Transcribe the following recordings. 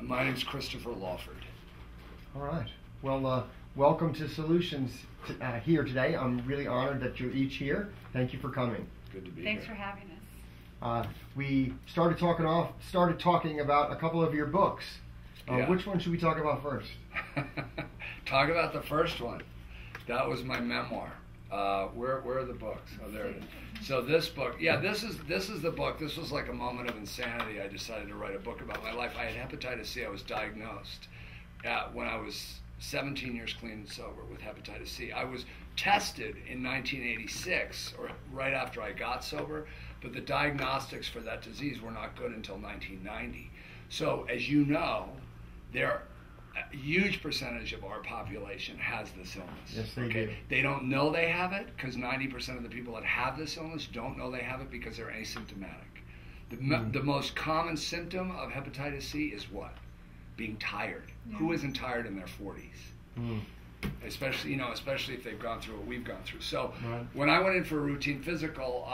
My name's Christopher Lawford. All right. Well, welcome to Solutions here today. I'm really honored that you're each here. Thank you for coming. Good to be Thanks here. for having us. We started talking about a couple of your books. Yeah. Which one should we talk about first? Talk about the first one. That was my memoir. Where are the books? Oh, there it is. So this book, this is the book. This was like a moment of insanity. I decided to write a book about my life. I had hepatitis C. I was diagnosed when I was 17 years clean and sober with hepatitis C. I was tested in 1986, or right after I got sober, but the diagnostics for that disease were not good until 1990. So, as you know, a huge percentage of our population has this illness. Yes, they do. They don't know they have it because 90% of the people that have this illness don't know they have it because they're asymptomatic. The most common symptom of hepatitis C is what? Being tired. Yeah. Who isn't tired in their 40s? Especially if they've gone through what we've gone through. So when I went in for a routine physical,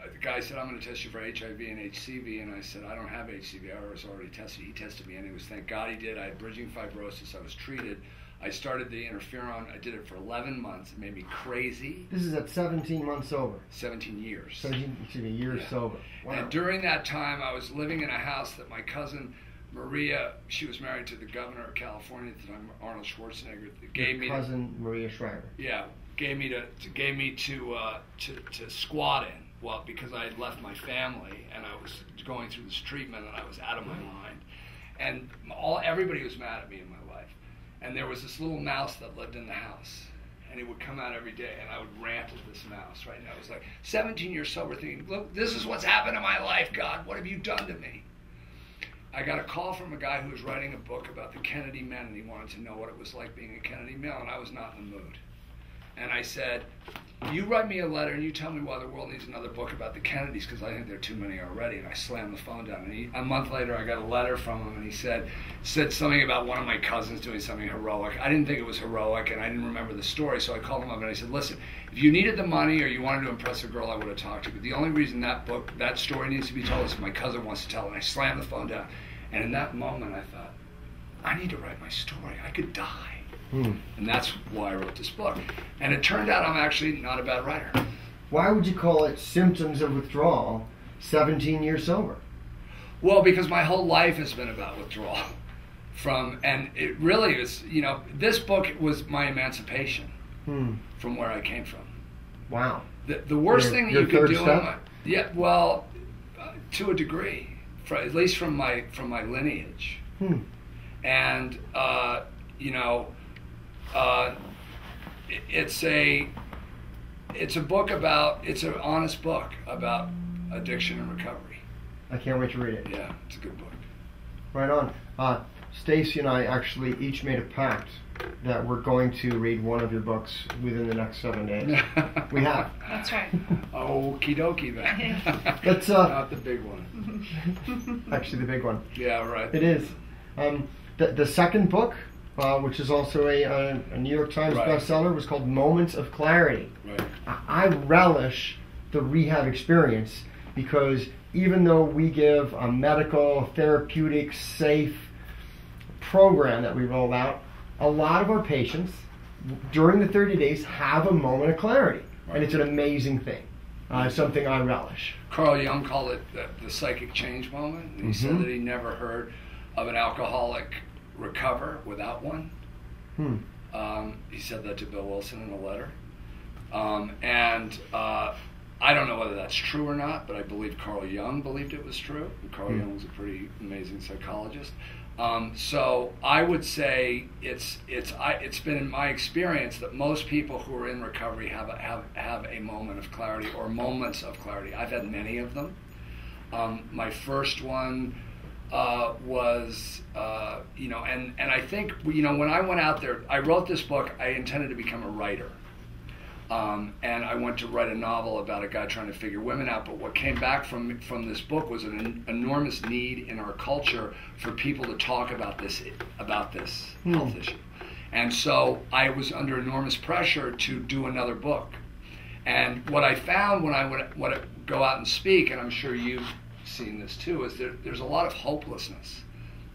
the guy said, I'm going to test you for HIV and HCV, and I said, I don't have HCV. I was already tested. He tested me anyways. Thank God he did. I had bridging fibrosis. I was treated. I started the interferon. I did it for 11 months. It made me crazy. This is at 17 months sober. 17 years. 17 years sober. Wow. And during that time, I was living in a house that my cousin Maria, she was married to the governor of California at the time, Arnold Schwarzenegger, gave me cousin Maria Schreiber. Yeah, gave me to squat in. Well, because I had left my family and I was going through this treatment and I was out of my mind, and everybody was mad at me in my life. And there was this little mouse that lived in the house, and it would come out every day, and I would rant at this mouse. Right now, I was like 17 years sober, thinking, "Look, this is what's happened in my life. God, what have you done to me?" I got a call from a guy who was writing a book about the Kennedy men, and he wanted to know what it was like being a Kennedy male, and I was not in the mood. And I said, you write me a letter and you tell me why the world needs another book about the Kennedys, because I think there are too many already. And I slammed the phone down. And a month later, I got a letter from him, and he said something about one of my cousins doing something heroic. I didn't think it was heroic, and I didn't remember the story, so I called him up and I said, listen, if you needed the money or you wanted to impress a girl, I would have talked to you. But the only reason that story needs to be told is if my cousin wants to tell it. And I slammed the phone down. And in that moment, I thought, I need to write my story. I could die. And that's why I wrote this book. And it turned out I'm actually not a bad writer. Why would you call it Symptoms of Withdrawal, 17 years sober? Well, because my whole life has been about withdrawal. And it really is, this book was my emancipation from where I came from. Wow. The worst thing that you could do to a degree, at least from my lineage. And, it's an honest book about addiction and recovery. I can't wait to read it. Yeah, it's a good book. Right on. Stacy and I actually each made a pact that we're going to read one of your books within the next 7 days. We have. That's right. Okie dokie then. That's not the big one. Actually, the big one. Yeah, right. It is. The second book, which is also a New York Times bestseller, was called Moments of Clarity. Right. I relish the rehab experience because even though we give a medical, therapeutic, safe program that we roll out, a lot of our patients during the 30 days have a moment of clarity. Right. And it's an amazing thing. Something I relish. Carl Jung called it the psychic change moment. And he said that he never heard of an alcoholic recover without one. He said that to Bill Wilson in a letter. I don't know whether that's true or not, but I believe Carl Jung believed it was true. And Carl Jung was a pretty amazing psychologist. So I would say it's been in my experience that most people who are in recovery have a moment of clarity or moments of clarity. I've had many of them. My first one was, and I think, when I went out there, I wrote this book, I intended to become a writer. And I went to write a novel about a guy trying to figure women out, but what came back from this book was an enormous need in our culture for people to talk about this health issue. And so I was under enormous pressure to do another book. And what I found when I would go out and speak, and I'm sure you've seen this too, is there's a lot of hopelessness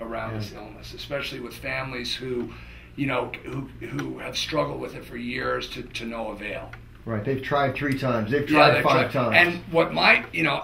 around this illness, especially with families who have struggled with it for years to no avail. Right, they've tried 3 times. They've tried 5 times. And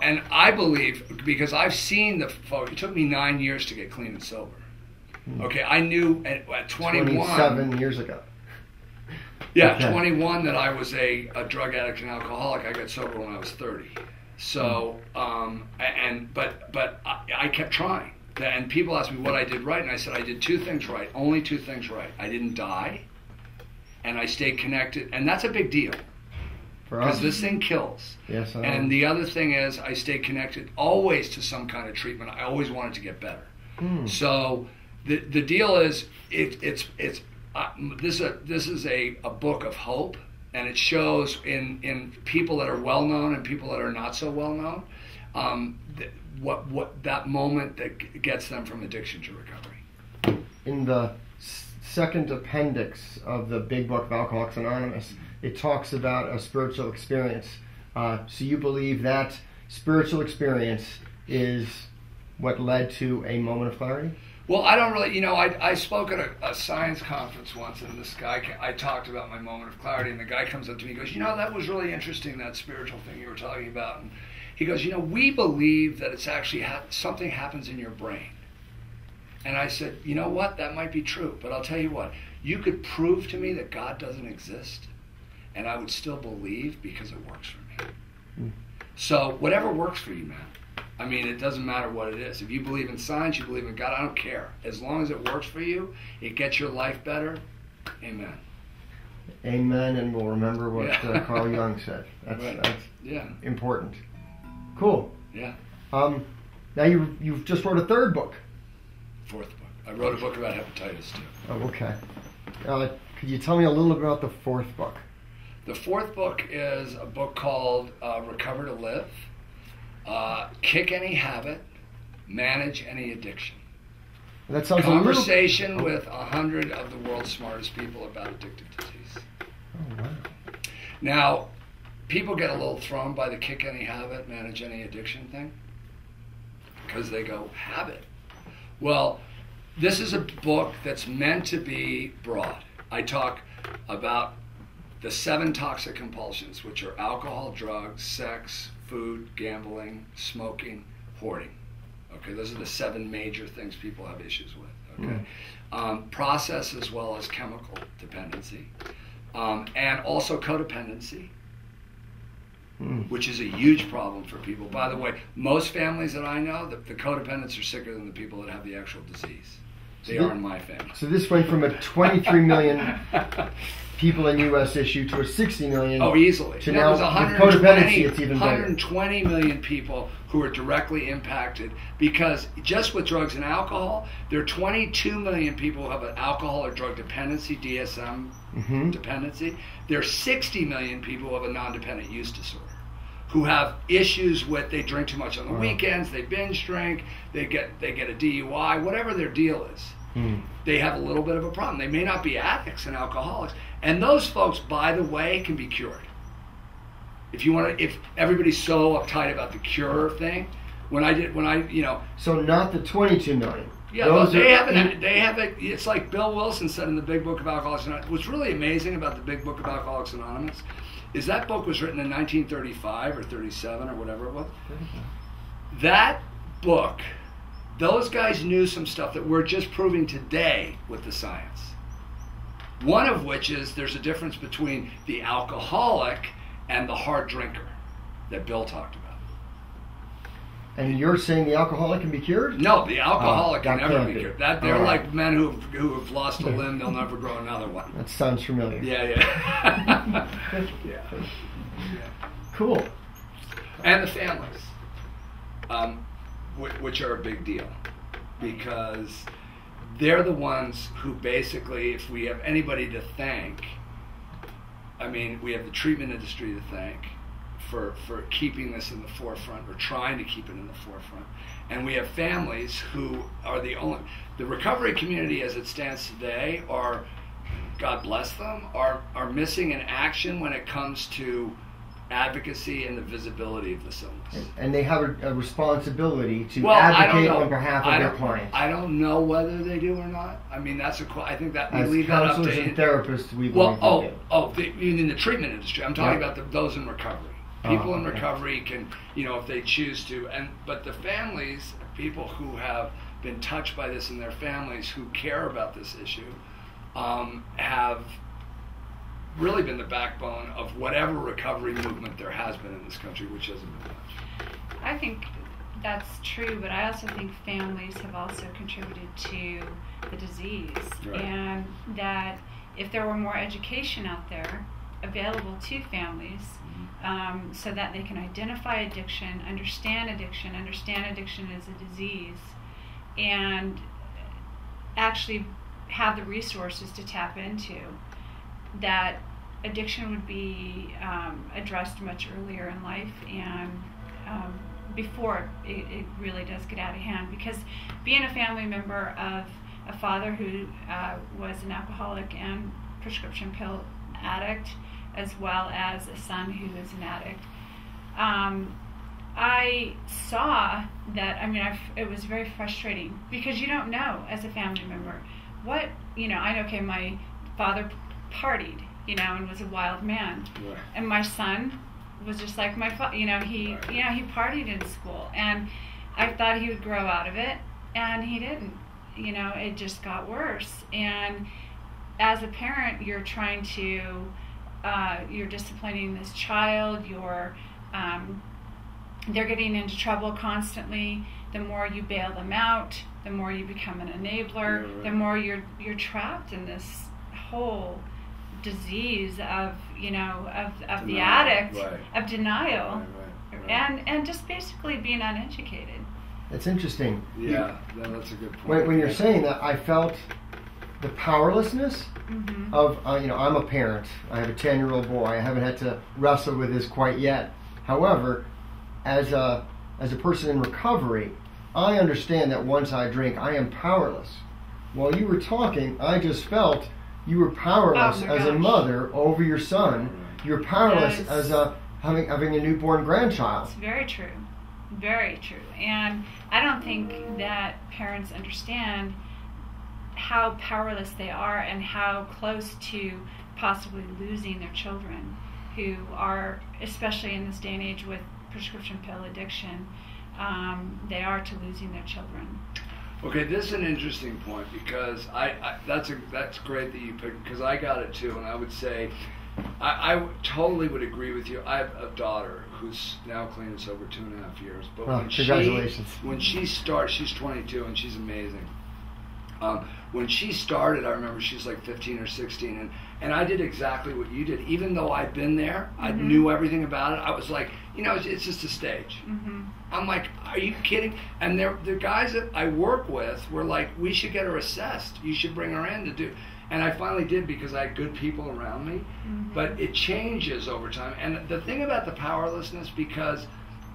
and I believe, because I've seen the folks, it took me 9 years to get clean and sober. Okay, I knew at 21. 27 years ago. Yeah, okay. 21 that I was a drug addict and alcoholic. I got sober when I was 30. So, but I kept trying. And people asked me what I did right, and I said I did 2 things right, only 2 things right. I didn't die, and I stayed connected, and that's a big deal. Because this thing kills. Yes, I know. And the other thing is I stayed connected always to some kind of treatment. I always wanted to get better. So the deal is this is a book of hope, and it shows in people that are well known and people that are not so well known what that moment that gets them from addiction to recovery. In the second appendix of the Big Book of Alcoholics Anonymous, it talks about a spiritual experience. So you believe that spiritual experience is what led to a moment of clarity? Well, I don't really, I spoke at a science conference once, and this guy, I talked about my moment of clarity, and the guy comes up to me and goes, that was really interesting, that spiritual thing you were talking about. And he goes, we believe that it's actually something happens in your brain. And I said, you know what, that might be true, but I'll tell you what, you could prove to me that God doesn't exist, and I would still believe because it works for me. So whatever works for you, man. I mean, it doesn't matter what it is. If you believe in science, you believe in God, I don't care. As long as it works for you, it gets your life better, amen. Amen, and we'll remember what Carl Jung said. That's important. Cool. Yeah. Now you've just wrote a 3rd book. 4th book. I wrote a book about hepatitis too. Oh, okay. Could you tell me a little about the 4th book? The 4th book is a book called Recover to Live. Kick any habit, manage any addiction. That sounds Conversation with 100 of the world's smartest people about addictive disease. Oh, wow. Now, people get a little thrown by the kick any habit, manage any addiction thing, because they go, habit. Well, this is a book that's meant to be broad. I talk about the 7 toxic compulsions, which are alcohol, drugs, sex, food, gambling, smoking, hoarding. Okay, those are the 7 major things people have issues with. Okay, process as well as chemical dependency, and also codependency, which is a huge problem for people. By the way, most families that I know, the codependents are sicker than the people that have the actual disease. They are in my family. So this went from a 23 million people in U.S. issue to a 60 million. Oh, easily. To now, with codependency, it's even 120 million people who are directly impacted, because just with drugs and alcohol, there are 22 million people who have an alcohol or drug dependency, DSM dependency. There are 60 million people who have a non-dependent use disorder, who have issues with, they drink too much on the weekends, they binge drink, they get a DUI, whatever their deal is. They have a little bit of a problem. They may not be addicts and alcoholics, and those folks, by the way, can be cured. If everybody's so uptight about the cure thing, So not the 22 million. Yeah, they have it. It's like Bill Wilson said in the Big Book of Alcoholics Anonymous. What's really amazing about the Big Book of Alcoholics Anonymous is that book was written in 1935 or 37 or whatever it was. That book, those guys knew some stuff that we're just proving today with the science. One of which is there's a difference between the alcoholic and the hard drinker that Bill talked about. And you're saying the alcoholic can be cured? No, the alcoholic can never be cured. They're like men who have lost a limb, they'll never grow another one. That sounds familiar. Yeah. Cool. And the families, which are a big deal, because they're the ones who basically, if we have anybody to thank, we have the treatment industry to thank for keeping this in the forefront, or trying to keep it in the forefront. And we have families who are the recovery community as it stands today are, God bless them, are missing in action when it comes to advocacy and the visibility of this illness. And they have a responsibility to advocate on behalf of their clients. I don't know whether they do or not. I mean, I think that we As leave that up to... counselors and therapists, we believe they do. In the treatment industry. I'm talking about those in recovery. People in recovery can, if they choose to. But the families, people who have been touched by this in their families, who care about this issue, have really been the backbone of whatever recovery movement there has been in this country, which hasn't been much. I think that's true, but I also think families have also contributed to the disease, and that if there were more education out there available to families, so that they can identify addiction, understand addiction as a disease, and actually have the resources to tap into, that addiction would be addressed much earlier in life and before it really does get out of hand. Because being a family member of a father who was an alcoholic and prescription pill addict, as well as a son who is an addict, I saw that, it was very frustrating, because you don't know as a family member what, I know, okay, my father partied, and was a wild man. Right. And my son was just like my father, he partied in school, and I thought he would grow out of it, and he didn't. It just got worse. And as a parent, you're trying to, you're disciplining this child, they're getting into trouble constantly. The more you bail them out, the more you become an enabler, the more you're trapped in this whole disease of the addict, of denial, and just basically being uneducated. It's interesting. Yeah, that's a good point. When you're saying that, I felt the powerlessness of, I'm a parent. I have a 10-year-old boy. I haven't had to wrestle with this quite yet. However, as a person in recovery, I understand that once I drink, I am powerless. While you were talking, I just felt you were powerless as a mother over your son. You're powerless as having a newborn grandchild. It's very true. Very true. And I don't think that parents understand how powerless they are and how close to possibly losing their children, who are, especially in this day and age with prescription pill addiction, they are to losing their children. Okay, this is an interesting point, because that's great that you picked, because I got it too, and I would say I totally would agree with you. I have a daughter who's now clean and sober 2.5 years, but congratulations. When she starts, she's 22 and she's amazing. When she started, I remember she was like 15 or 16, and I did exactly what you did. Even though I'd been there, I knew everything about it, I was like, it's just a stage. I'm like, are you kidding? And the guys that I work with were like, we should get her assessed. You should bring her in to do. And I finally did, because I had good people around me. But it changes over time. And the thing about the powerlessness, because,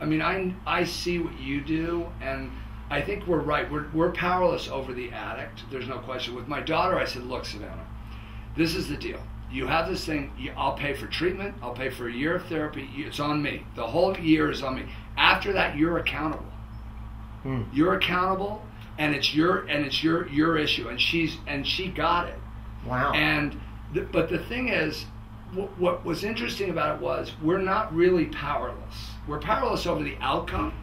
I see what you do, and I think we're right. We're powerless over the addict. There's no question. With my daughter, I said, look, Savannah, this is the deal. You have this thing. I'll pay for treatment. I'll pay for a year of therapy. It's on me. The whole year is on me. After that, you're accountable. You're accountable, and it's your issue. And she got it. Wow. But the thing is, what was interesting about it was, we're not really powerless. We're powerless over the outcome,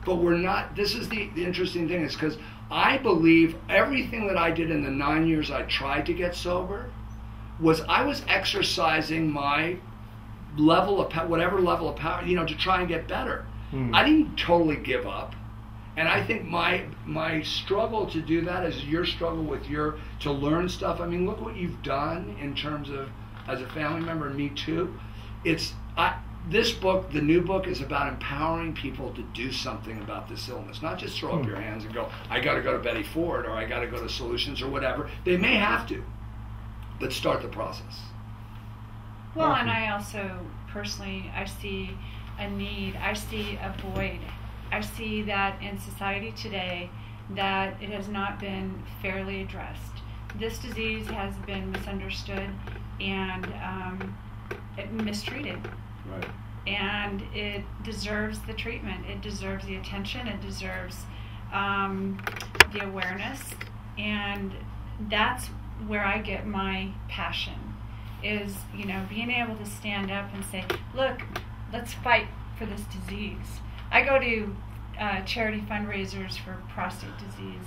but we're not. This is the interesting thing, is because I believe everything that I did in the 9 years I tried to get sober I was exercising my level of whatever level of power, to try and get better. I didn't totally give up. And I think my struggle to do that is your struggle with to learn stuff. Look what you've done in terms of, as a family member, and me too. This book, the new book, is about empowering people to do something about this illness. Not just throw up your hands and go, I got to go to Betty Ford, or I got to go to Solutions, or whatever. They may have to, but start the process. Well, and I also, personally, I see a need. I see a void. I see that in society today, that it has not been fairly addressed. This disease has been misunderstood and mistreated. Right. and it deserves the treatment. It deserves the attention. It deserves the awareness, and that's where I get my passion. Is, you know, being able to stand up and say, look, let's fight for this disease. I go to charity fundraisers for prostate disease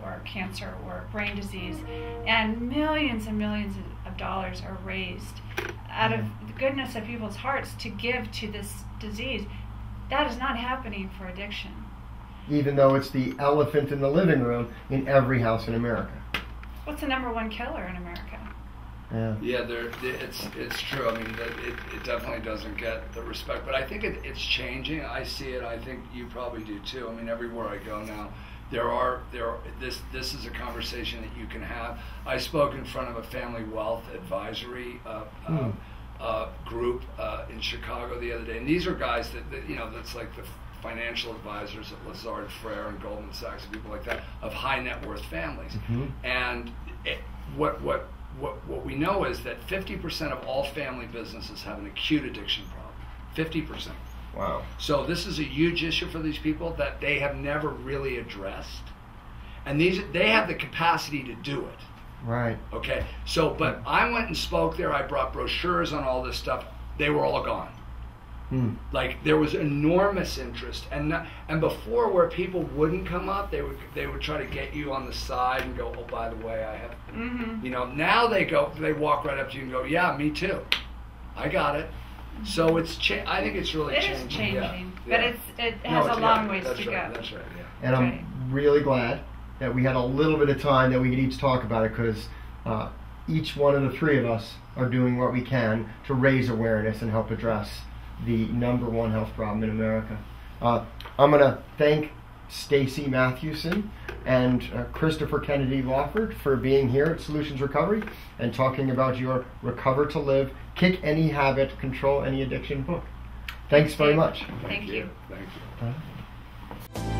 or cancer or brain disease, and millions of dollars are raised out of the goodness of people's hearts to give to this disease. That is not happening for addiction. Even though it's the elephant in the living room in every house in America. What's the number one killer in America? Yeah, it's true. I mean, it definitely doesn't get the respect, but I think it's changing. I see it. I think you probably do too. I mean, everywhere I go now, this is a conversation that you can have. I spoke in front of a family wealth advisory group in Chicago the other day, and these are guys that you know, that's like the financial advisors at Lazard Frere and Goldman Sachs and people like that, of high net worth families. And what we know is that 50% of all family businesses have an acute addiction problem. 50%. Wow. So this is a huge issue for these people that they have never really addressed. And they have the capacity to do it. Right. Okay. So, but I went and spoke there. I brought brochures on all this stuff. They were all gone. Like, there was enormous interest, and before, where people wouldn't come up, they would try to get you on the side and go, oh, by the way, I have, you know. Now they walk right up to you and go, yeah, me too, I got it. So it's I think it's really changing. It is changing, yeah. but it has a long ways to go. That's right. Yeah. And I'm really glad that we had a little bit of time that we could each talk about it, because each one of the three of us are doing what we can to raise awareness and help address the number one health problem in America. I'm going to thank Stacy Mathewson and Christopher Kennedy Lawford for being here at Solutions Recovery and talking about your Recover to Live, Kick Any Habit, Control Any Addiction book. Thanks very much. Thank you. Thank you.